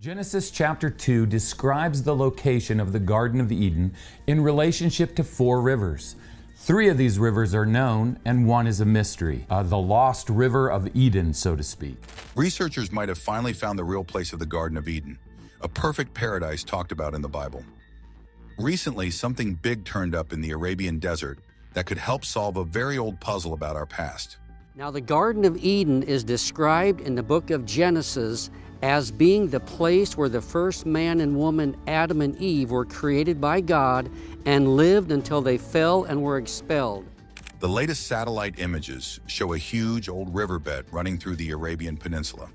Genesis chapter 2 describes the location of the Garden of Eden in relationship to 4 rivers. 3 of these rivers are known, and one is a mystery, the lost river of Eden, so to speak. Researchers might have finally found the real place of the Garden of Eden, a perfect paradise talked about in the Bible. Recently, something big turned up in the Arabian desert that could help solve a very old puzzle about our past. Now, the Garden of Eden is described in the book of Genesis as being the place where the first man and woman, Adam and Eve, were created by God and lived until they fell and were expelled. The latest satellite images show a huge old riverbed running through the Arabian Peninsula.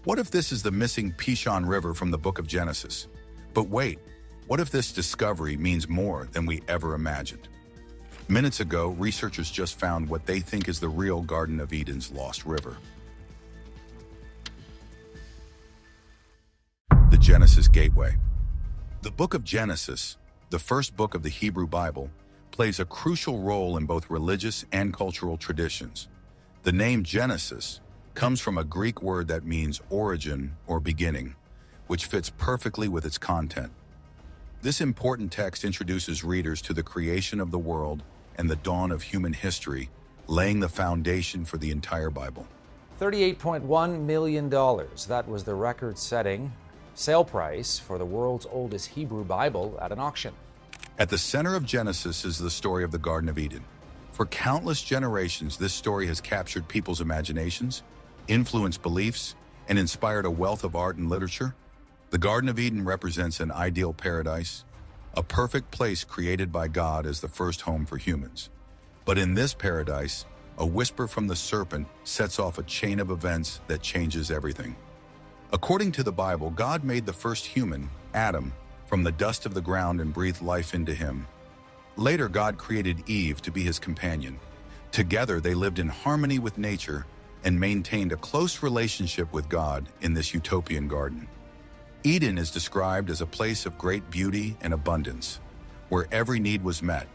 What if this is the missing Pishon River from the book of Genesis? But wait, what if this discovery means more than we ever imagined? Minutes ago, researchers just found what they think is the real Garden of Eden's lost river. The Genesis Gateway. The book of Genesis, the first book of the Hebrew Bible, plays a crucial role in both religious and cultural traditions. The name Genesis comes from a Greek word that means origin or beginning, which fits perfectly with its content. This important text introduces readers to the creation of the world and the dawn of human history, laying the foundation for the entire Bible. $38.1 million. That was the record-setting sale price for the world's oldest Hebrew Bible at an auction. At the center of Genesis is the story of the Garden of Eden. For countless generations, this story has captured people's imaginations, influenced beliefs, and inspired a wealth of art and literature. The Garden of Eden represents an ideal paradise, a perfect place created by God as the first home for humans. But in this paradise, a whisper from the serpent sets off a chain of events that changes everything. According to the Bible, God made the first human, Adam, from the dust of the ground and breathed life into him. Later, God created Eve to be his companion. Together, they lived in harmony with nature and maintained a close relationship with God in this utopian garden. Eden is described as a place of great beauty and abundance, where every need was met,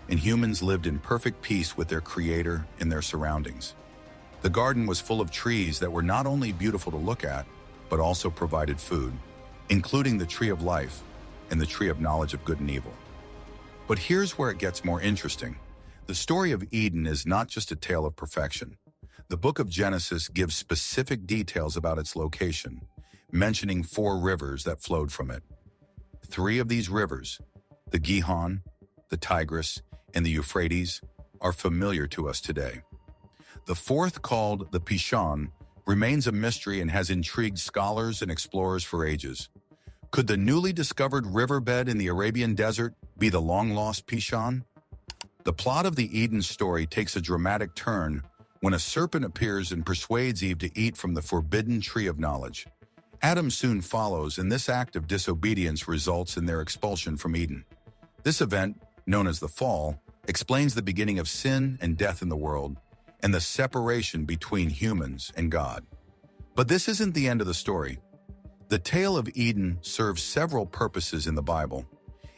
and humans lived in perfect peace with their Creator and their surroundings. The garden was full of trees that were not only beautiful to look at, but also provided food, including the tree of life and the tree of knowledge of good and evil. But here's where it gets more interesting. The story of Eden is not just a tale of perfection. The book of Genesis gives specific details about its location, mentioning 4 rivers that flowed from it. 3 of these rivers, the Gihon, the Tigris, and the Euphrates, are familiar to us today. The 4th, called the Pishon, remains a mystery and has intrigued scholars and explorers for ages. Could the newly discovered riverbed in the Arabian desert be the long-lost Pishon? The plot of the Eden story takes a dramatic turn when a serpent appears and persuades Eve to eat from the forbidden tree of knowledge. Adam soon follows, and this act of disobedience results in their expulsion from Eden. This event, known as the Fall, explains the beginning of sin and death in the world, and the separation between humans and God. But this isn't the end of the story. The tale of Eden serves several purposes in the Bible.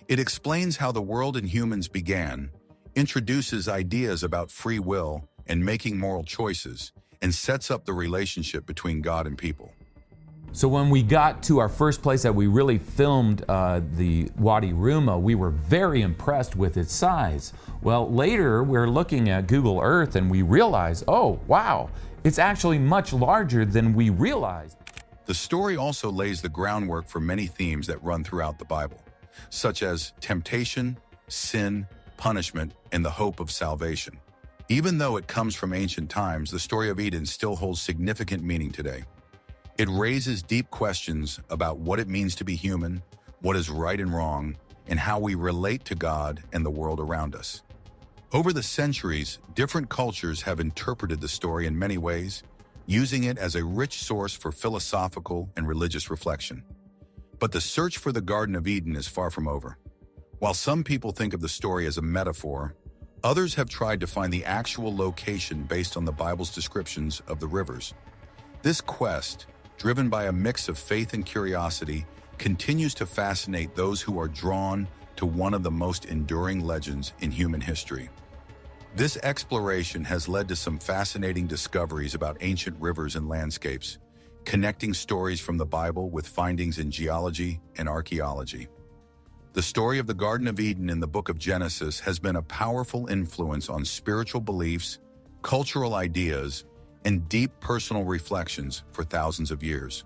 It explains how the world and humans began, introduces ideas about free will and making moral choices, and sets up the relationship between God and people. So when we got to our first place that we really filmed the Wadi Ruma, we were very impressed with its size. Well, later we're looking at Google Earth and we realize, oh, wow, it's actually much larger than we realized. The story also lays the groundwork for many themes that run throughout the Bible, such as temptation, sin, punishment, and the hope of salvation. Even though it comes from ancient times, the story of Eden still holds significant meaning today. It raises deep questions about what it means to be human, what is right and wrong, and how we relate to God and the world around us. Over the centuries, different cultures have interpreted the story in many ways, using it as a rich source for philosophical and religious reflection. But the search for the Garden of Eden is far from over. While some people think of the story as a metaphor, others have tried to find the actual location based on the Bible's descriptions of the rivers. This quest, driven by a mix of faith and curiosity, continues to fascinate those who are drawn to one of the most enduring legends in human history. This exploration has led to some fascinating discoveries about ancient rivers and landscapes, connecting stories from the Bible with findings in geology and archaeology. The story of the Garden of Eden in the book of Genesis has been a powerful influence on spiritual beliefs, cultural ideas, and deep personal reflections for thousands of years.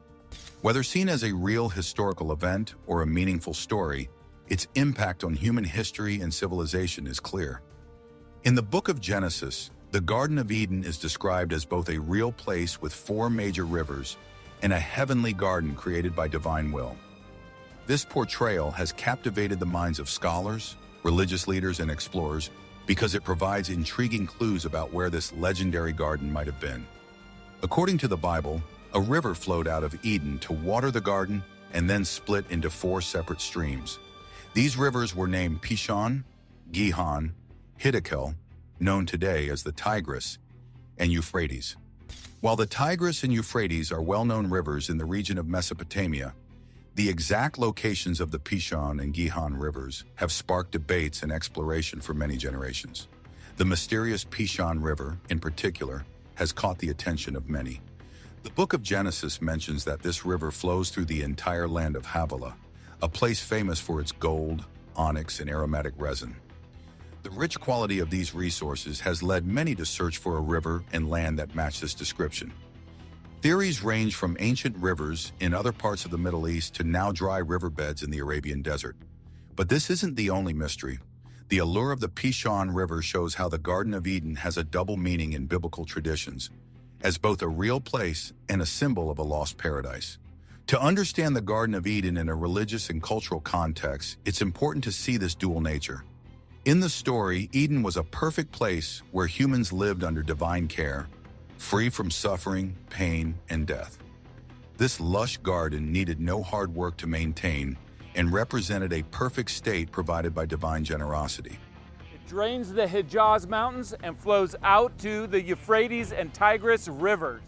Whether seen as a real historical event or a meaningful story, its impact on human history and civilization is clear. In the book of Genesis, the Garden of Eden is described as both a real place with 4 major rivers and a heavenly garden created by divine will. This portrayal has captivated the minds of scholars, religious leaders, and explorers because it provides intriguing clues about where this legendary garden might have been. According to the Bible, a river flowed out of Eden to water the garden and then split into 4 separate streams. These rivers were named Pishon, Gihon, Hiddekel, known today as the Tigris, and Euphrates. While the Tigris and Euphrates are well-known rivers in the region of Mesopotamia, the exact locations of the Pishon and Gihon rivers have sparked debates and exploration for many generations. The mysterious Pishon River, in particular, has caught the attention of many. The book of Genesis mentions that this river flows through the entire land of Havilah, a place famous for its gold, onyx, and aromatic resin. The rich quality of these resources has led many to search for a river and land that match this description. Theories range from ancient rivers in other parts of the Middle East to now dry riverbeds in the Arabian desert. But this isn't the only mystery. The allure of the Pishon River shows how the Garden of Eden has a double meaning in biblical traditions, as both a real place and a symbol of a lost paradise. To understand the Garden of Eden in a religious and cultural context, it's important to see this dual nature. In the story, Eden was a perfect place where humans lived under divine care, free from suffering, pain, and death. This lush garden needed no hard work to maintain and represented a perfect state provided by divine generosity. It drains the Hijaz Mountains and flows out to the Euphrates and Tigris rivers.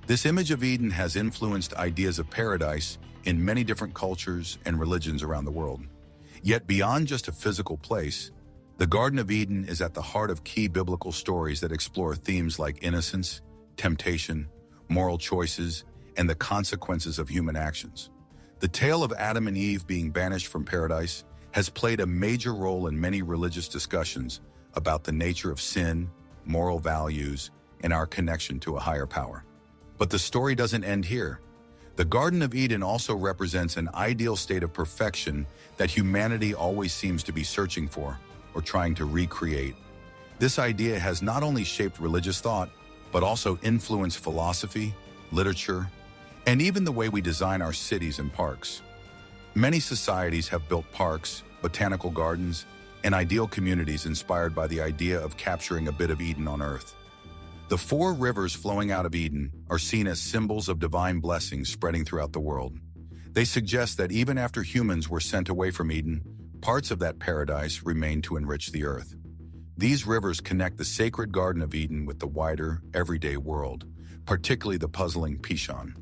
This image of Eden has influenced ideas of paradise in many different cultures and religions around the world. Yet beyond just a physical place, the Garden of Eden is at the heart of key biblical stories that explore themes like innocence, temptation, moral choices, and the consequences of human actions. The tale of Adam and Eve being banished from paradise has played a major role in many religious discussions about the nature of sin, moral values, and our connection to a higher power. But the story doesn't end here. The Garden of Eden also represents an ideal state of perfection that humanity always seems to be searching for or trying to recreate. This idea has not only shaped religious thought, but also influenced philosophy, literature, and even the way we design our cities and parks. Many societies have built parks, botanical gardens, and ideal communities inspired by the idea of capturing a bit of Eden on Earth. The 4 rivers flowing out of Eden are seen as symbols of divine blessings spreading throughout the world. They suggest that even after humans were sent away from Eden, parts of that paradise remain to enrich the earth. These rivers connect the sacred Garden of Eden with the wider, everyday world, particularly the puzzling Pishon.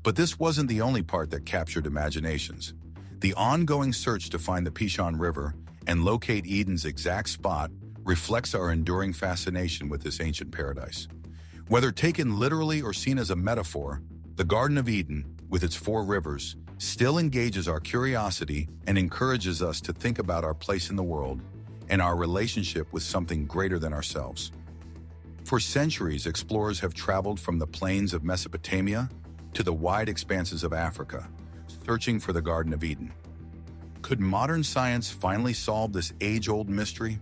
But this wasn't the only part that captured imaginations. The ongoing search to find the Pishon River and locate Eden's exact spot reflects our enduring fascination with this ancient paradise. Whether taken literally or seen as a metaphor, the Garden of Eden, with its 4 rivers, still engages our curiosity and encourages us to think about our place in the world and our relationship with something greater than ourselves. For centuries, explorers have traveled from the plains of Mesopotamia to the wide expanses of Africa, searching for the Garden of Eden. Could modern science finally solve this age-old mystery?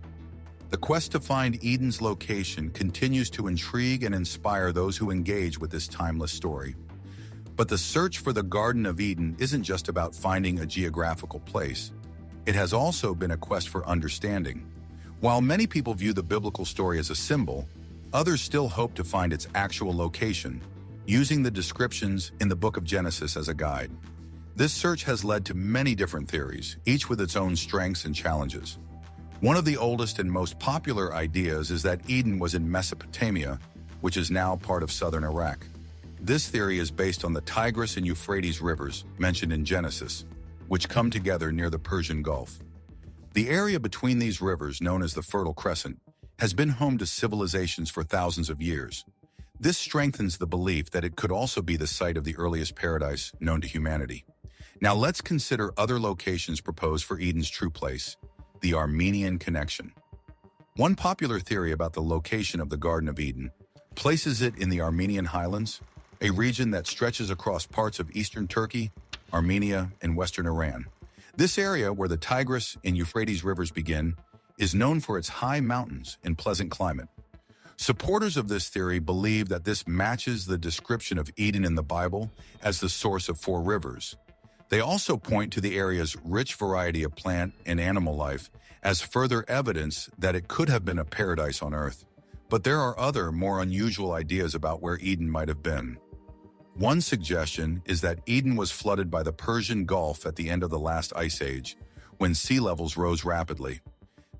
The quest to find Eden's location continues to intrigue and inspire those who engage with this timeless story. But the search for the Garden of Eden isn't just about finding a geographical place. It has also been a quest for understanding. While many people view the biblical story as a symbol, others still hope to find its actual location, using the descriptions in the book of Genesis as a guide. This search has led to many different theories, each with its own strengths and challenges. One of the oldest and most popular ideas is that Eden was in Mesopotamia, which is now part of southern Iraq. This theory is based on the Tigris and Euphrates rivers mentioned in Genesis, which come together near the Persian Gulf. The area between these rivers, known as the Fertile Crescent, has been home to civilizations for thousands of years. This strengthens the belief that it could also be the site of the earliest paradise known to humanity. Now let's consider other locations proposed for Eden's true place, the Armenian connection. One popular theory about the location of the Garden of Eden places it in the Armenian highlands, a region that stretches across parts of eastern Turkey, Armenia, and western Iran. This area, where the Tigris and Euphrates rivers begin, is known for its high mountains and pleasant climate. Supporters of this theory believe that this matches the description of Eden in the Bible as the source of 4 rivers. They also point to the area's rich variety of plant and animal life as further evidence that it could have been a paradise on earth. But there are other, more unusual ideas about where Eden might have been. One suggestion is that Eden was flooded by the Persian Gulf at the end of the last ice age, when sea levels rose rapidly.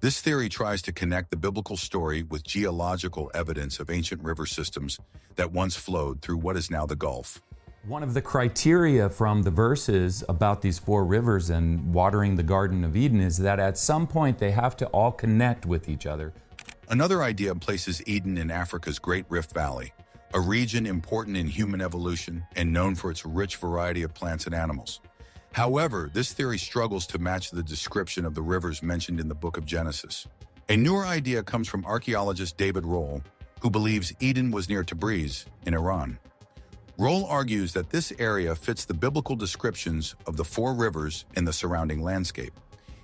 This theory tries to connect the biblical story with geological evidence of ancient river systems that once flowed through what is now the Gulf. One of the criteria from the verses about these 4 rivers and watering the Garden of Eden is that at some point they have to all connect with each other. Another idea places Eden in Africa's Great Rift Valley, a region important in human evolution and known for its rich variety of plants and animals. However, this theory struggles to match the description of the rivers mentioned in the book of Genesis. A newer idea comes from archaeologist David Rohl, who believes Eden was near Tabriz in Iran. Rohl argues that this area fits the biblical descriptions of the 4 rivers and the surrounding landscape.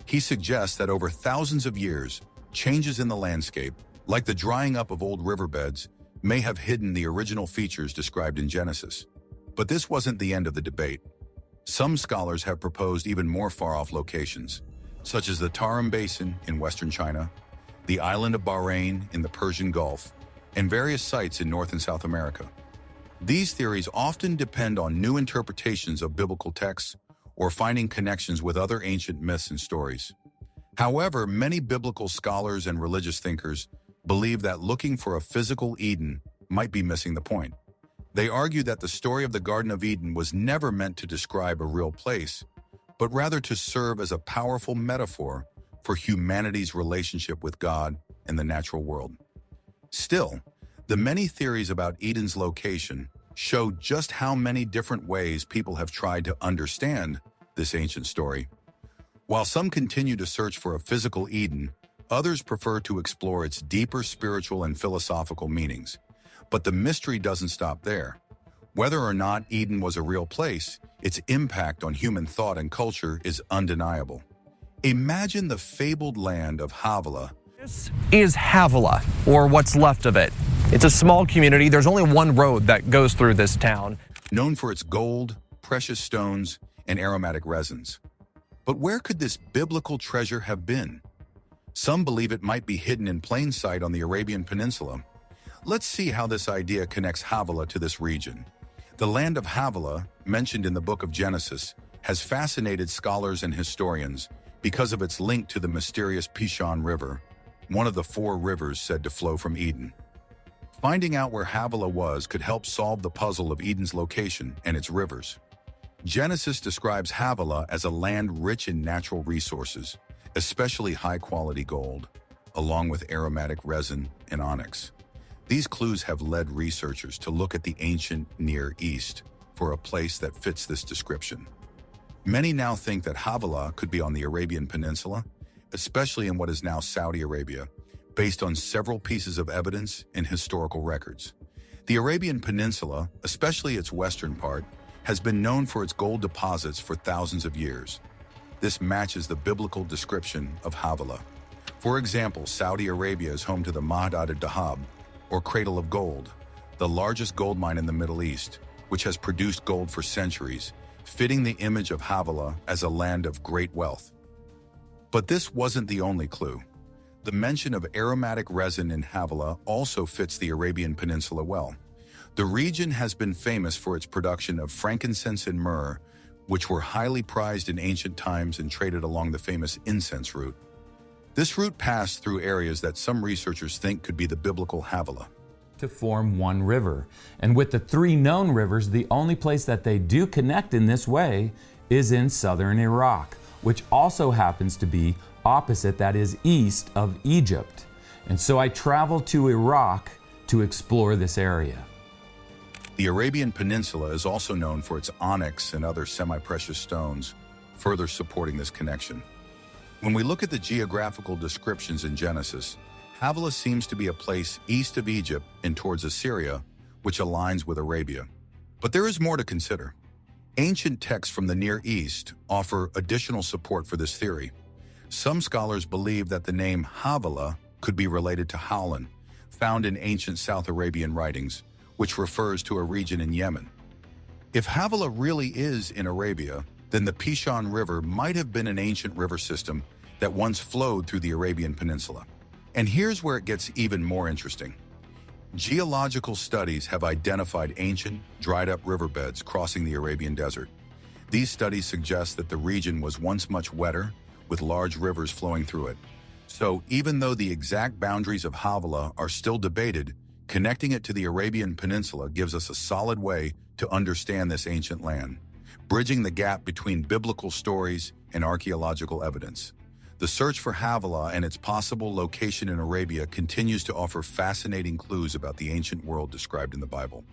He suggests that over thousands of years, changes in the landscape, like the drying up of old riverbeds, may have hidden the original features described in Genesis. But this wasn't the end of the debate. Some scholars have proposed even more far-off locations, such as the Tarim Basin in western China, the island of Bahrain in the Persian Gulf, and various sites in North and South America. These theories often depend on new interpretations of biblical texts or finding connections with other ancient myths and stories. However, many biblical scholars and religious thinkers believe that looking for a physical Eden might be missing the point. They argue that the story of the Garden of Eden was never meant to describe a real place, but rather to serve as a powerful metaphor for humanity's relationship with God and the natural world. Still, the many theories about Eden's location show just how many different ways people have tried to understand this ancient story. While some continue to search for a physical Eden, others prefer to explore its deeper spiritual and philosophical meanings. But the mystery doesn't stop there. Whether or not Eden was a real place, its impact on human thought and culture is undeniable. Imagine the fabled land of Havilah. This is Havilah, or what's left of it. It's a small community. There's only one road that goes through this town. Known for its gold, precious stones, and aromatic resins. But where could this biblical treasure have been? Some believe it might be hidden in plain sight on the Arabian Peninsula. Let's see how this idea connects Havilah to this region. The land of Havilah, mentioned in the book of Genesis, has fascinated scholars and historians because of its link to the mysterious Pishon River, one of the 4 rivers said to flow from Eden. Finding out where Havilah was could help solve the puzzle of Eden's location and its rivers. Genesis describes Havilah as a land rich in natural resources, especially high-quality gold, along with aromatic resin and onyx. These clues have led researchers to look at the ancient Near East for a place that fits this description. Many now think that Havilah could be on the Arabian Peninsula, especially in what is now Saudi Arabia, based on several pieces of evidence and historical records. The Arabian Peninsula, especially its western part, has been known for its gold deposits for thousands of years. This matches the biblical description of Havilah. For example, Saudi Arabia is home to the Ma'had al-Dahab, or Cradle of Gold, the largest gold mine in the Middle East, which has produced gold for centuries, fitting the image of Havilah as a land of great wealth. But this wasn't the only clue. The mention of aromatic resin in Havilah also fits the Arabian Peninsula well. The region has been famous for its production of frankincense and myrrh, which were highly prized in ancient times and traded along the famous incense route. This route passed through areas that some researchers think could be the biblical Havilah. To form one river. And with the 3 known rivers, the only place that they do connect in this way is in southern Iraq, which also happens to be opposite, that is east of Egypt. And so I traveled to Iraq to explore this area. The Arabian Peninsula is also known for its onyx and other semi-precious stones, further supporting this connection. When we look at the geographical descriptions in Genesis, Havilah seems to be a place east of Egypt and towards Assyria, which aligns with Arabia. But there is more to consider. Ancient texts from the Near East offer additional support for this theory. Some scholars believe that the name Havilah could be related to Howlan, found in ancient South Arabian writings, which refers to a region in Yemen. If Havilah really is in Arabia, then the Pishon River might have been an ancient river system that once flowed through the Arabian Peninsula. And here's where it gets even more interesting. Geological studies have identified ancient, dried-up riverbeds crossing the Arabian desert. These studies suggest that the region was once much wetter, with large rivers flowing through it. So even though the exact boundaries of Havilah are still debated, connecting it to the Arabian Peninsula gives us a solid way to understand this ancient land, bridging the gap between biblical stories and archaeological evidence. The search for Havilah and its possible location in Arabia continues to offer fascinating clues about the ancient world described in the Bible.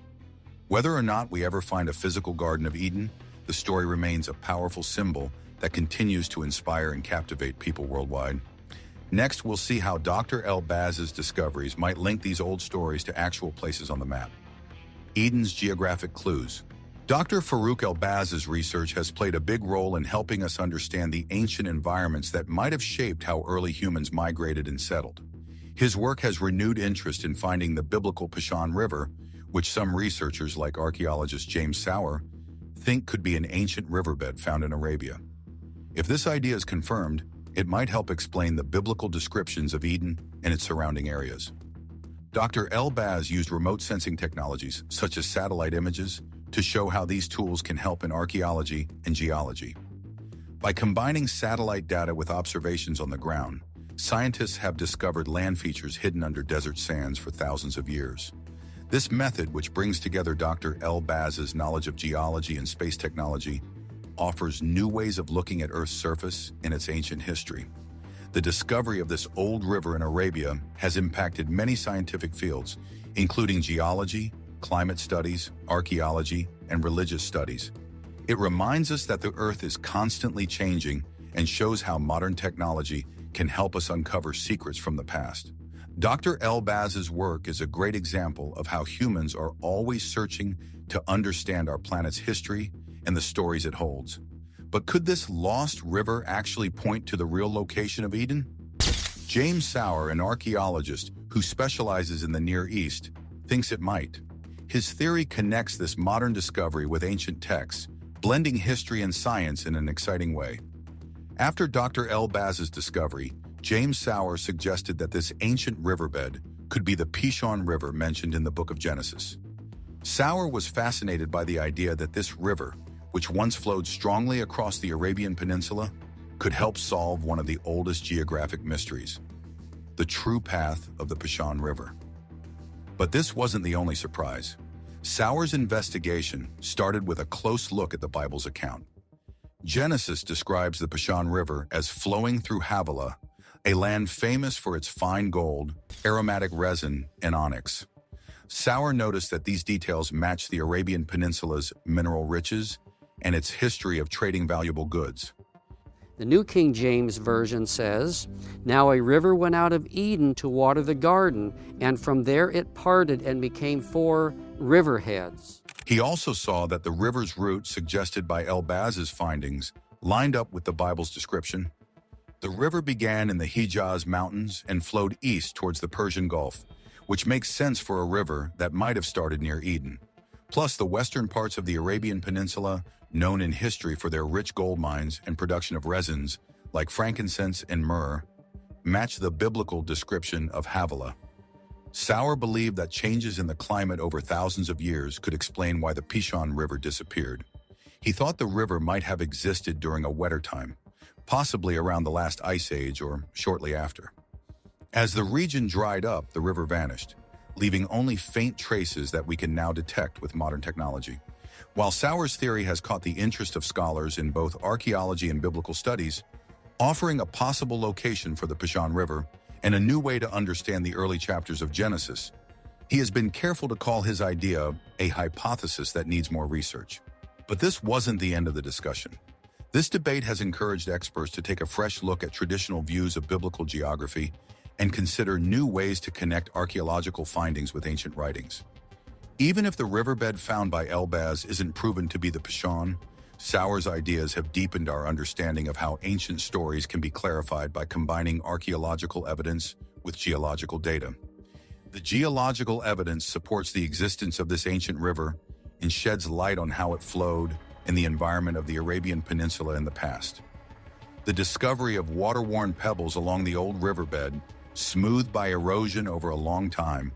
Whether or not we ever find a physical Garden of Eden, the story remains a powerful symbol that continues to inspire and captivate people worldwide. Next, we'll see how Dr. El-Baz's discoveries might link these old stories to actual places on the map. Eden's geographic clues. Dr. Farouk El-Baz's research has played a big role in helping us understand the ancient environments that might have shaped how early humans migrated and settled. His work has renewed interest in finding the biblical Pishon River, which some researchers like archaeologist James Sauer think could be an ancient riverbed found in Arabia. If this idea is confirmed, it might help explain the biblical descriptions of Eden and its surrounding areas. Dr. El-Baz used remote sensing technologies, such as satellite images, to show how these tools can help in archaeology and geology. By combining satellite data with observations on the ground, scientists have discovered land features hidden under desert sands for thousands of years. This method, which brings together Dr. El-Baz's knowledge of geology and space technology, offers new ways of looking at Earth's surface and its ancient history. The discovery of this old river in Arabia has impacted many scientific fields, including geology, climate studies, archaeology, and religious studies. It reminds us that the Earth is constantly changing and shows how modern technology can help us uncover secrets from the past. Dr. El-Baz's work is a great example of how humans are always searching to understand our planet's history and the stories it holds. But could this lost river actually point to the real location of Eden? James Sauer, an archaeologist who specializes in the Near East, thinks it might. His theory connects this modern discovery with ancient texts, blending history and science in an exciting way. After Dr. El-Baz's discovery, James Sauer suggested that this ancient riverbed could be the Pishon River mentioned in the book of Genesis. Sauer was fascinated by the idea that this river, which once flowed strongly across the Arabian Peninsula, could help solve one of the oldest geographic mysteries, the true path of the Pishon River. But this wasn't the only surprise. Sauer's investigation started with a close look at the Bible's account. Genesis describes the Pishon River as flowing through Havilah, a land famous for its fine gold, aromatic resin, and onyx. Sauer noticed that these details match the Arabian Peninsula's mineral riches and its history of trading valuable goods. The New King James Version says, "Now a river went out of Eden to water the garden, and from there it parted and became 4 riverheads." He also saw that the river's route suggested by El-Baz's findings lined up with the Bible's description. The river began in the Hijaz Mountains and flowed east towards the Persian Gulf, which makes sense for a river that might have started near Eden. Plus, the western parts of the Arabian Peninsula, known in history for their rich gold mines and production of resins like frankincense and myrrh, match the biblical description of Havilah. Sauer believed that changes in the climate over thousands of years could explain why the Pishon River disappeared. He thought the river might have existed during a wetter time, possibly around the last ice age or shortly after. As the region dried up, the river vanished, leaving only faint traces that we can now detect with modern technology. While Sauer's theory has caught the interest of scholars in both archaeology and biblical studies, offering a possible location for the Pishon River and a new way to understand the early chapters of Genesis, He has been careful to call his idea a hypothesis that needs more research. But this wasn't the end of the discussion. This debate has encouraged experts to take a fresh look at traditional views of biblical geography and consider new ways to connect archaeological findings with ancient writings. Even if the riverbed found by Elbaz isn't proven to be the Pishon, Sauer's ideas have deepened our understanding of how ancient stories can be clarified by combining archaeological evidence with geological data. The geological evidence supports the existence of this ancient river and sheds light on how it flowed and the environment of the Arabian Peninsula in the past. The discovery of water-worn pebbles along the old riverbed, smoothed by erosion over a long time,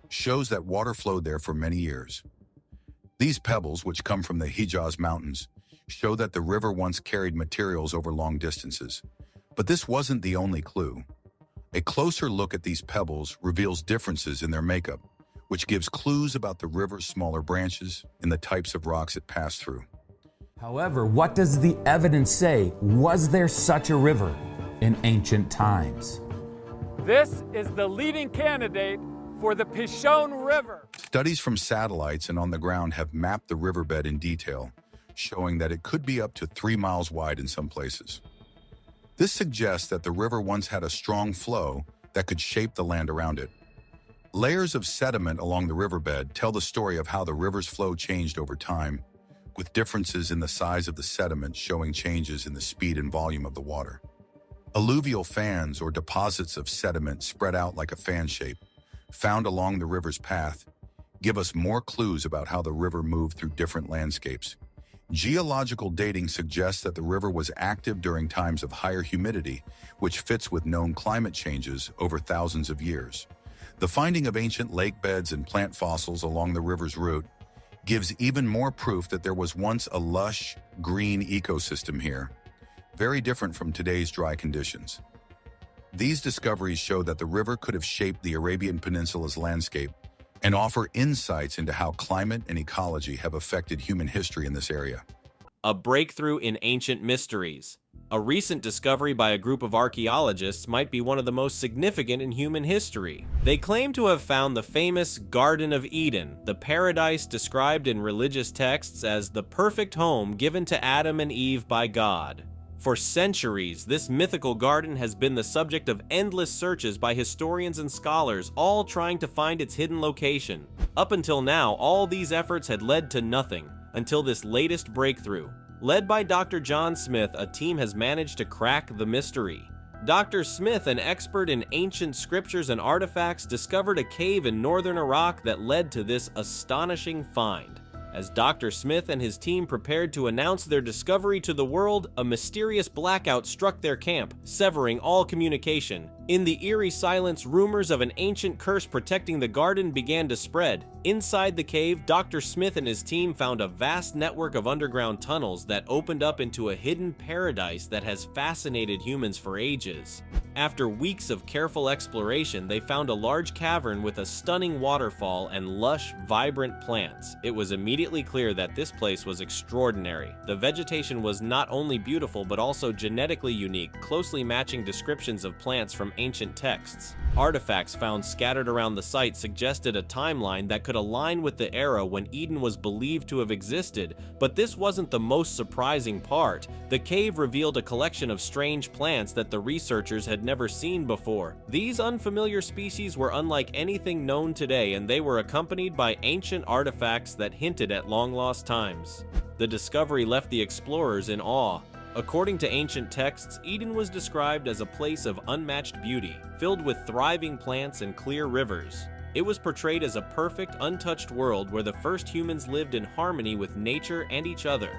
shows that water flowed there for many years. These pebbles, which come from the Hijaz Mountains, show that the river once carried materials over long distances. But this wasn't the only clue. A closer look at these pebbles reveals differences in their makeup, which gives clues about the river's smaller branches and the types of rocks it passed through. However, what does the evidence say? Was there such a river in ancient times? This is the leading candidate for the Pishon River. Studies from satellites and on the ground have mapped the riverbed in detail, showing that it could be up to 3 miles wide in some places. This suggests that the river once had a strong flow that could shape the land around it. Layers of sediment along the riverbed tell the story of how the river's flow changed over time, with differences in the size of the sediment showing changes in the speed and volume of the water. Alluvial fans, or deposits of sediment spread out like a fan shape, found along the river's path, give us more clues about how the river moved through different landscapes. Geological dating suggests that the river was active during times of higher humidity, which fits with known climate changes over thousands of years. The finding of ancient lake beds and plant fossils along the river's route gives even more proof that there was once a lush, green ecosystem here, very different from today's dry conditions. These discoveries show that the river could have shaped the Arabian Peninsula's landscape and offer insights into how climate and ecology have affected human history in this area. A breakthrough in ancient mysteries. A recent discovery by a group of archaeologists might be one of the most significant in human history. They claim to have found the famous Garden of Eden, the paradise described in religious texts as the perfect home given to Adam and Eve by God. For centuries, this mythical garden has been the subject of endless searches by historians and scholars, all trying to find its hidden location. Up until now, all these efforts had led to nothing, until this latest breakthrough. Led by Dr. John Smith, a team has managed to crack the mystery. Dr. Smith, an expert in ancient scriptures and artifacts, discovered a cave in northern Iraq that led to this astonishing find. As Dr. Smith and his team prepared to announce their discovery to the world, a mysterious blackout struck their camp, severing all communication. In the eerie silence, rumors of an ancient curse protecting the garden began to spread. Inside the cave, Dr. Smith and his team found a vast network of underground tunnels that opened up into a hidden paradise that has fascinated humans for ages. After weeks of careful exploration, they found a large cavern with a stunning waterfall and lush, vibrant plants. It was immediately clear that this place was extraordinary. The vegetation was not only beautiful but also genetically unique, closely matching descriptions of plants from ancient texts. Artifacts found scattered around the site suggested a timeline that could align with the era when Eden was believed to have existed, but this wasn't the most surprising part. The cave revealed a collection of strange plants that the researchers had never seen before. These unfamiliar species were unlike anything known today, and they were accompanied by ancient artifacts that hinted at long-lost times. The discovery left the explorers in awe. According to ancient texts, Eden was described as a place of unmatched beauty, filled with thriving plants and clear rivers. It was portrayed as a perfect, untouched world where the first humans lived in harmony with nature and each other.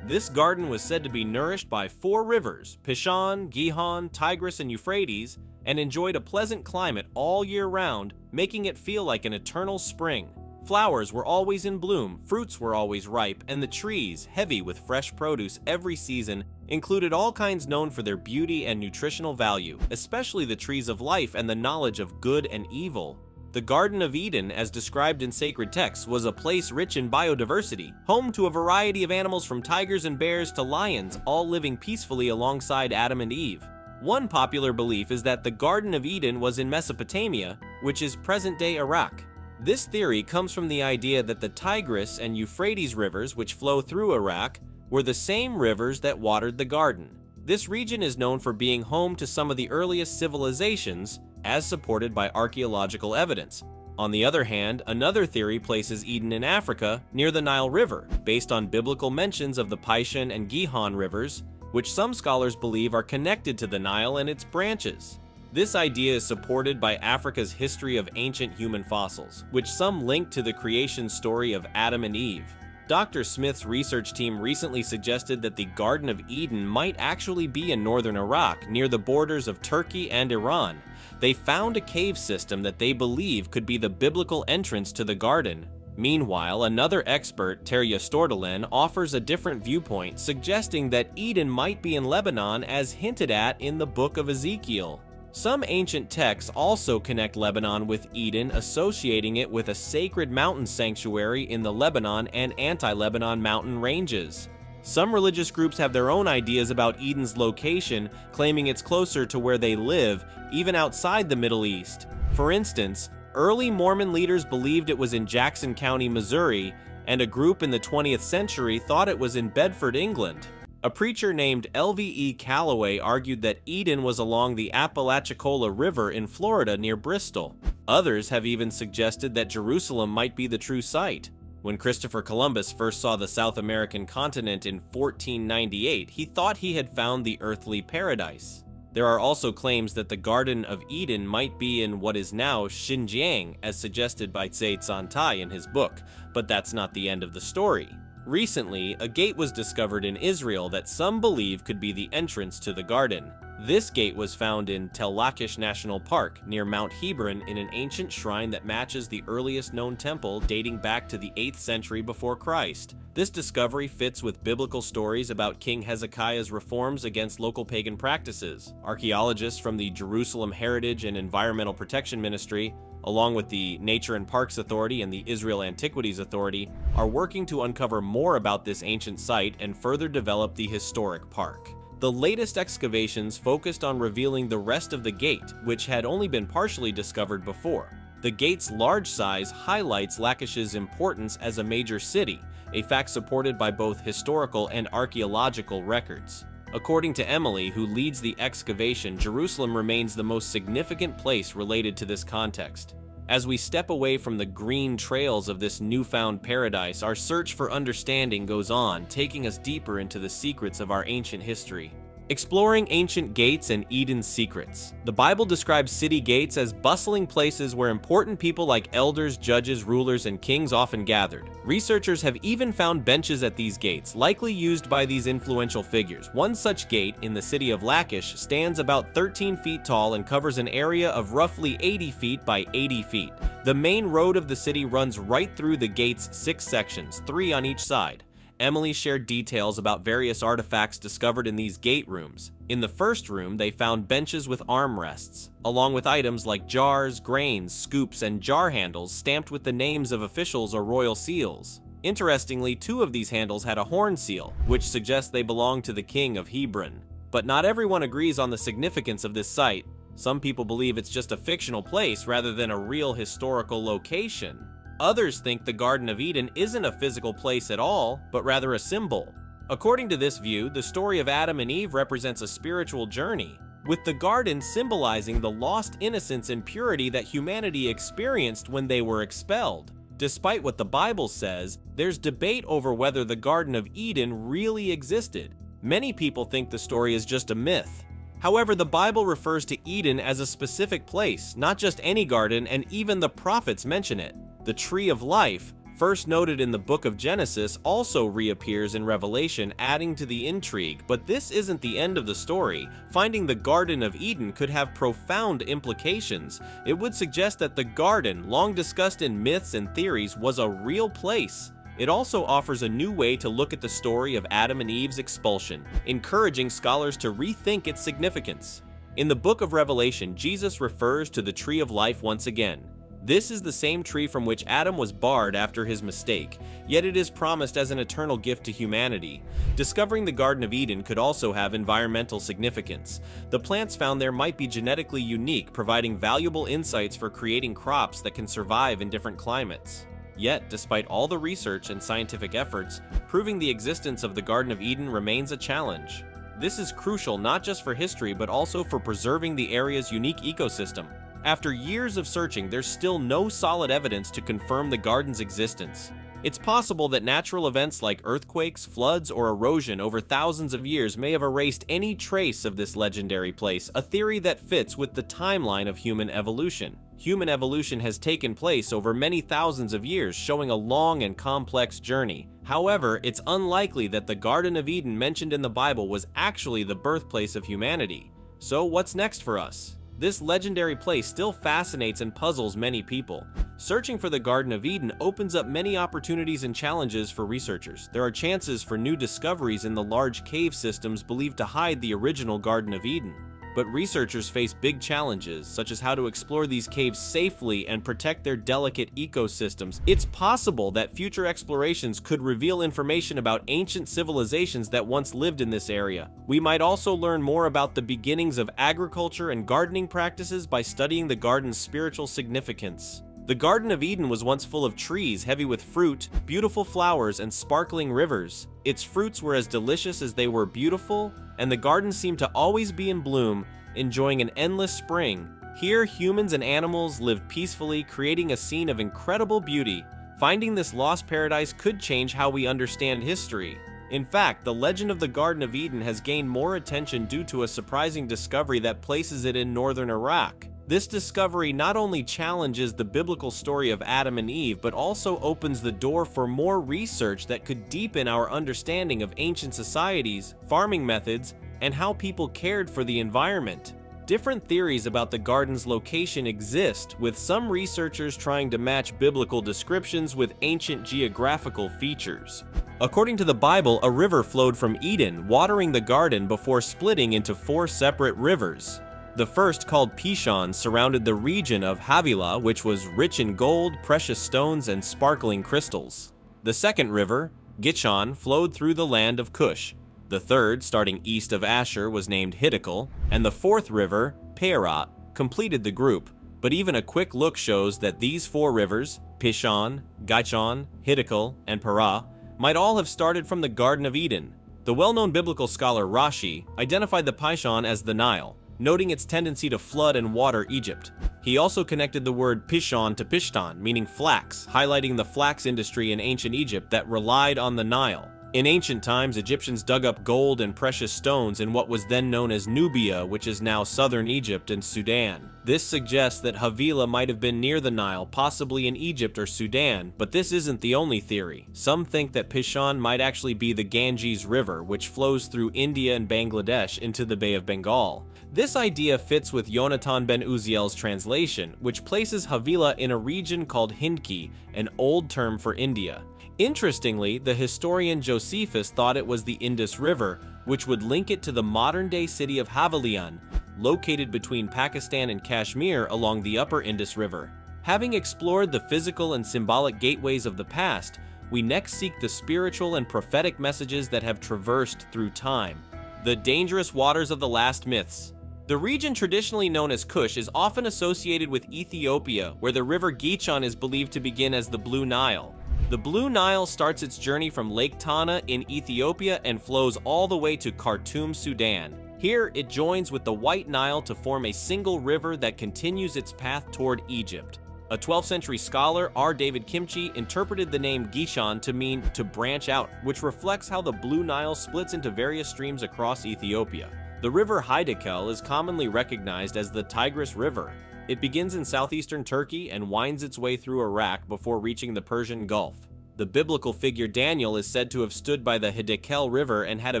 This garden was said to be nourished by 4 rivers, Pishon, Gihon, Tigris, and Euphrates, and enjoyed a pleasant climate all year round, making it feel like an eternal spring. Flowers were always in bloom, fruits were always ripe, and the trees, heavy with fresh produce every season, included all kinds known for their beauty and nutritional value, especially the trees of life and the knowledge of good and evil. The Garden of Eden, as described in sacred texts, was a place rich in biodiversity, home to a variety of animals from tigers and bears to lions, all living peacefully alongside Adam and Eve. One popular belief is that the Garden of Eden was in Mesopotamia, which is present-day Iraq. This theory comes from the idea that the Tigris and Euphrates rivers, which flow through Iraq, were the same rivers that watered the garden. This region is known for being home to some of the earliest civilizations, as supported by archaeological evidence. On the other hand, another theory places Eden in Africa, near the Nile River, based on biblical mentions of the Pishon and Gihon rivers, which some scholars believe are connected to the Nile and its branches. This idea is supported by Africa's history of ancient human fossils, which some link to the creation story of Adam and Eve. Dr. Smith's research team recently suggested that the Garden of Eden might actually be in northern Iraq, near the borders of Turkey and Iran. They found a cave system that they believe could be the biblical entrance to the garden. Meanwhile, another expert, Terje Stortelen, offers a different viewpoint, suggesting that Eden might be in Lebanon as hinted at in the book of Ezekiel. Some ancient texts also connect Lebanon with Eden, associating it with a sacred mountain sanctuary in the Lebanon and anti-Lebanon mountain ranges. Some religious groups have their own ideas about Eden's location, claiming it's closer to where they live, even outside the Middle East. For instance, early Mormon leaders believed it was in Jackson County, Missouri, and a group in the 20th century thought it was in Bedford, England. A preacher named L.V.E. Calloway argued that Eden was along the Apalachicola River in Florida near Bristol. Others have even suggested that Jerusalem might be the true site. When Christopher Columbus first saw the South American continent in 1498, he thought he had found the earthly paradise. There are also claims that the Garden of Eden might be in what is now Xinjiang, as suggested by Tse Tsantai in his book, but that's not the end of the story. Recently, a gate was discovered in Israel that some believe could be the entrance to the garden. This gate was found in Tel Lachish National Park, near Mount Hebron, in an ancient shrine that matches the earliest known temple dating back to the 8th century before Christ. This discovery fits with biblical stories about King Hezekiah's reforms against local pagan practices. Archaeologists from the Jerusalem Heritage and Environmental Protection Ministry, along with the Nature and Parks Authority and the Israel Antiquities Authority, are working to uncover more about this ancient site and further develop the historic park. The latest excavations focused on revealing the rest of the gate, which had only been partially discovered before. The gate's large size highlights Lachish's importance as a major city, a fact supported by both historical and archaeological records. According to Emily, who leads the excavation, Jerusalem remains the most significant place related to this context. As we step away from the green trails of this newfound paradise, our search for understanding goes on, taking us deeper into the secrets of our ancient history. Exploring ancient gates and Eden's secrets. The Bible describes city gates as bustling places where important people like elders, judges, rulers, and kings often gathered. Researchers have even found benches at these gates, likely used by these influential figures. One such gate in the city of Lachish stands about 13 feet tall and covers an area of roughly 80 feet by 80 feet. The main road of the city runs right through the gate's 6 sections, 3 on each side. Emily shared details about various artifacts discovered in these gate rooms. In the first room, they found benches with armrests, along with items like jars, grains, scoops, and jar handles stamped with the names of officials or royal seals. Interestingly, 2 of these handles had a horn seal, which suggests they belonged to the king of Hebron. But not everyone agrees on the significance of this site. Some people believe it's just a fictional place rather than a real historical location. Others think the Garden of Eden isn't a physical place at all, but rather a symbol. According to this view, the story of Adam and Eve represents a spiritual journey, with the garden symbolizing the lost innocence and purity that humanity experienced when they were expelled. Despite what the Bible says, there's debate over whether the Garden of Eden really existed. Many people think the story is just a myth. However, the Bible refers to Eden as a specific place, not just any garden, and even the prophets mention it. The tree of life, first noted in the book of Genesis, also reappears in Revelation, adding to the intrigue. But this isn't the end of the story. Finding the Garden of Eden could have profound implications. It would suggest that the garden, long discussed in myths and theories, was a real place. It also offers a new way to look at the story of Adam and Eve's expulsion, encouraging scholars to rethink its significance. In the book of Revelation, Jesus refers to the tree of life once again. This is the same tree from which Adam was barred after his mistake, yet it is promised as an eternal gift to humanity. Discovering the Garden of Eden could also have environmental significance. The plants found there might be genetically unique, providing valuable insights for creating crops that can survive in different climates. Yet, despite all the research and scientific efforts, proving the existence of the Garden of Eden remains a challenge. This is crucial not just for history but also for preserving the area's unique ecosystem. After years of searching, there's still no solid evidence to confirm the garden's existence. It's possible that natural events like earthquakes, floods, or erosion over thousands of years may have erased any trace of this legendary place, a theory that fits with the timeline of human evolution. Human evolution has taken place over many thousands of years, showing a long and complex journey. However, it's unlikely that the Garden of Eden mentioned in the Bible was actually the birthplace of humanity. So what's next for us? This legendary place still fascinates and puzzles many people. Searching for the Garden of Eden opens up many opportunities and challenges for researchers. There are chances for new discoveries in the large cave systems believed to hide the original Garden of Eden. But researchers face big challenges, such as how to explore these caves safely and protect their delicate ecosystems. It's possible that future explorations could reveal information about ancient civilizations that once lived in this area. We might also learn more about the beginnings of agriculture and gardening practices by studying the garden's spiritual significance. The Garden of Eden was once full of trees heavy with fruit, beautiful flowers, and sparkling rivers. Its fruits were as delicious as they were beautiful, and the garden seemed to always be in bloom, enjoying an endless spring. Here, humans and animals lived peacefully, creating a scene of incredible beauty. Finding this lost paradise could change how we understand history. In fact, the legend of the Garden of Eden has gained more attention due to a surprising discovery that places it in northern Iraq. This discovery not only challenges the biblical story of Adam and Eve, but also opens the door for more research that could deepen our understanding of ancient societies, farming methods, and how people cared for the environment. Different theories about the garden's location exist, with some researchers trying to match biblical descriptions with ancient geographical features. According to the Bible, a river flowed from Eden, watering the garden before splitting into 4 separate rivers. The first, called Pishon, surrounded the region of Havilah, which was rich in gold, precious stones, and sparkling crystals. The second river, Gishon, flowed through the land of Cush. The third, starting east of Asher, was named Hiddekel, and the fourth river, Perat, completed the group. But even a quick look shows that these 4 rivers, Pishon, Gishon, Hiddekel, and Perat, might all have started from the Garden of Eden. The well-known biblical scholar Rashi identified the Pishon as the Nile, noting its tendency to flood and water Egypt. He also connected the word Pishon to Pishtan, meaning flax, highlighting the flax industry in ancient Egypt that relied on the Nile. In ancient times, Egyptians dug up gold and precious stones in what was then known as Nubia, which is now southern Egypt and Sudan. This suggests that Havilah might have been near the Nile, possibly in Egypt or Sudan, but this isn't the only theory. Some think that Pishon might actually be the Ganges River, which flows through India and Bangladesh into the Bay of Bengal. This idea fits with Yonatan ben Uziel's translation, which places Havilah in a region called Hindki, an old term for India. Interestingly, the historian Josephus thought it was the Indus River, which would link it to the modern-day city of Havelian, located between Pakistan and Kashmir along the upper Indus River. Having explored the physical and symbolic gateways of the past, we next seek the spiritual and prophetic messages that have traversed through time. The dangerous waters of the last myths. The region traditionally known as Cush is often associated with Ethiopia, where the river Gishon is believed to begin as the Blue Nile. The Blue Nile starts its journey from Lake Tana in Ethiopia and flows all the way to Khartoum, Sudan. Here, it joins with the White Nile to form a single river that continues its path toward Egypt. A 12th century scholar, R. David Kimchi, interpreted the name Gishon to mean to branch out, which reflects how the Blue Nile splits into various streams across Ethiopia. The river Hiddekel is commonly recognized as the Tigris River. It begins in southeastern Turkey and winds its way through Iraq before reaching the Persian Gulf. The biblical figure Daniel is said to have stood by the Hiddekel River and had a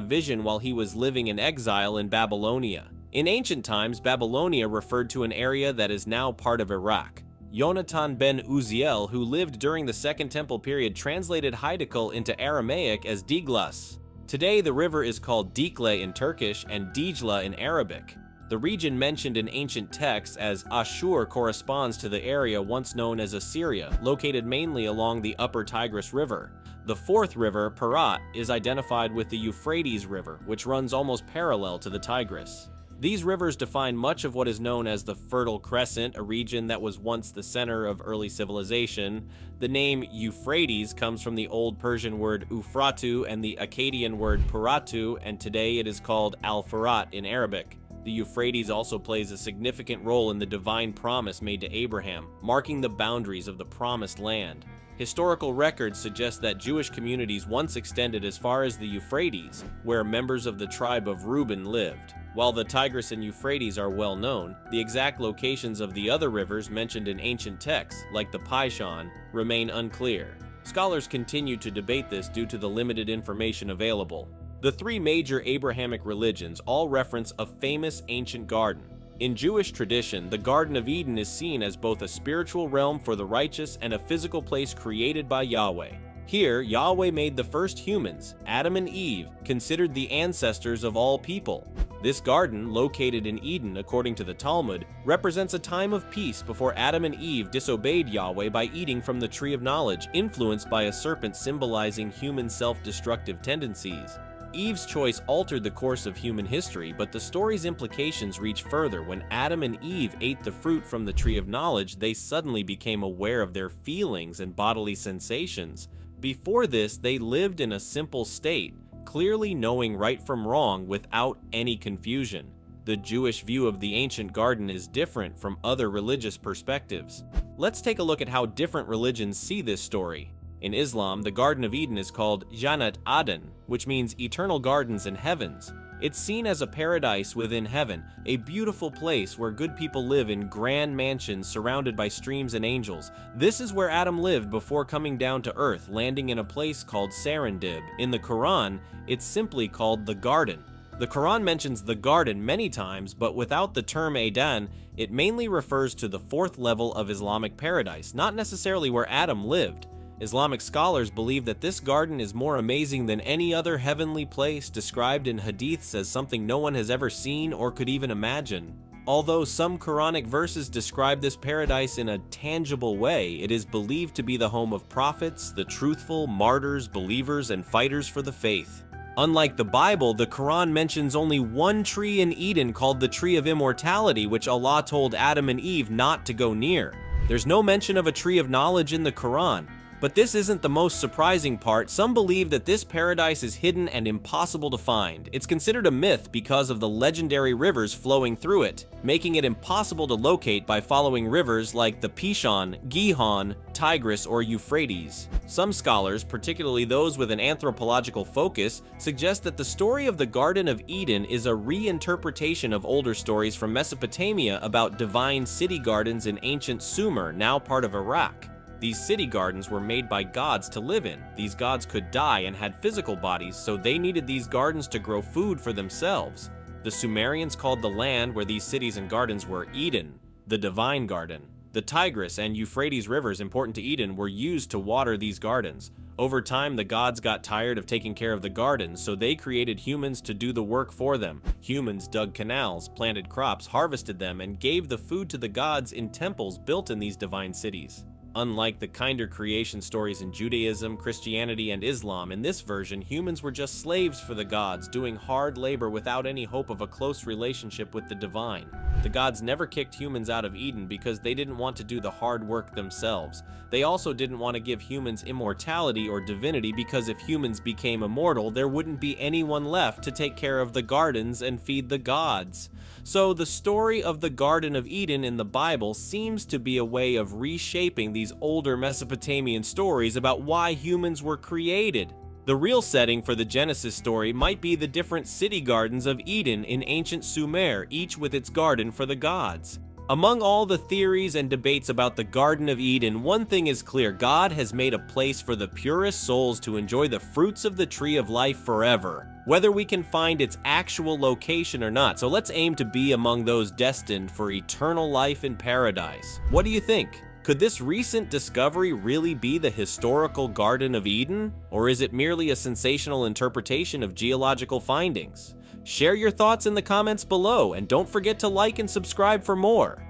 vision while he was living in exile in Babylonia. In ancient times, Babylonia referred to an area that is now part of Iraq. Yonatan ben Uziel, who lived during the Second Temple period, translated Hiddekel into Aramaic as Diglas. Today, the river is called Dicle in Turkish and Dijla in Arabic. The region mentioned in ancient texts as Ashur corresponds to the area once known as Assyria, located mainly along the upper Tigris River. The fourth river, Parat, is identified with the Euphrates River, which runs almost parallel to the Tigris. These rivers define much of what is known as the Fertile Crescent, a region that was once the center of early civilization. The name Euphrates comes from the Old Persian word Ufratu and the Akkadian word Puratu, and today it is called Al-Farat in Arabic. The Euphrates also plays a significant role in the divine promise made to Abraham, marking the boundaries of the promised land. Historical records suggest that Jewish communities once extended as far as the Euphrates, where members of the tribe of Reuben lived. While the Tigris and Euphrates are well known, the exact locations of the other rivers mentioned in ancient texts, like the Pishon, remain unclear. Scholars continue to debate this due to the limited information available. The three major Abrahamic religions all reference a famous ancient garden. In Jewish tradition, the Garden of Eden is seen as both a spiritual realm for the righteous and a physical place created by Yahweh. Here, Yahweh made the first humans, Adam and Eve, considered the ancestors of all people. This garden, located in Eden according to the Talmud, represents a time of peace before Adam and Eve disobeyed Yahweh by eating from the tree of knowledge, influenced by a serpent symbolizing human self-destructive tendencies. Eve's choice altered the course of human history, but the story's implications reach further. When Adam and Eve ate the fruit from the tree of knowledge, they suddenly became aware of their feelings and bodily sensations. Before this, they lived in a simple state, clearly knowing right from wrong without any confusion. The Jewish view of the ancient garden is different from other religious perspectives. Let's take a look at how different religions see this story. In Islam, the Garden of Eden is called Jannat Aden, which means eternal gardens in heavens. It's seen as a paradise within heaven, a beautiful place where good people live in grand mansions surrounded by streams and angels. This is where Adam lived before coming down to earth, landing in a place called Serendib. In the Quran, it's simply called the garden. The Quran mentions the garden many times, but without the term Aden, it mainly refers to the fourth level of Islamic paradise, not necessarily where Adam lived. Islamic scholars believe that this garden is more amazing than any other heavenly place, described in hadiths as something no one has ever seen or could even imagine. Although some Quranic verses describe this paradise in a tangible way, it is believed to be the home of prophets, the truthful, martyrs, believers, and fighters for the faith. Unlike the Bible, the Quran mentions only one tree in Eden called the Tree of Immortality, which Allah told Adam and Eve not to go near. There's no mention of a tree of knowledge in the Quran. But this isn't the most surprising part. Some believe that this paradise is hidden and impossible to find. It's considered a myth because of the legendary rivers flowing through it, making it impossible to locate by following rivers like the Pishon, Gihon, Tigris, or Euphrates. Some scholars, particularly those with an anthropological focus, suggest that the story of the Garden of Eden is a reinterpretation of older stories from Mesopotamia about divine city gardens in ancient Sumer, now part of Iraq. These city gardens were made by gods to live in. These gods could die and had physical bodies, so they needed these gardens to grow food for themselves. The Sumerians called the land where these cities and gardens were Eden, the divine garden. The Tigris and Euphrates rivers important to Eden were used to water these gardens. Over time, the gods got tired of taking care of the gardens, so they created humans to do the work for them. Humans dug canals, planted crops, harvested them, and gave the food to the gods in temples built in these divine cities. Unlike the kinder creation stories in Judaism, Christianity, and Islam, in this version, humans were just slaves for the gods, doing hard labor without any hope of a close relationship with the divine. The gods never kicked humans out of Eden because they didn't want to do the hard work themselves. They also didn't want to give humans immortality or divinity because if humans became immortal, there wouldn't be anyone left to take care of the gardens and feed the gods. So the story of the Garden of Eden in the Bible seems to be a way of reshaping these older Mesopotamian stories about why humans were created. The real setting for the Genesis story might be the different city gardens of Eden in ancient Sumer, each with its garden for the gods. Among all the theories and debates about the Garden of Eden, one thing is clear: God has made a place for the purest souls to enjoy the fruits of the tree of life forever, whether we can find its actual location or not. So let's aim to be among those destined for eternal life in paradise. What do you think? Could this recent discovery really be the historical Garden of Eden? Or is it merely a sensational interpretation of geological findings? Share your thoughts in the comments below, and don't forget to like and subscribe for more.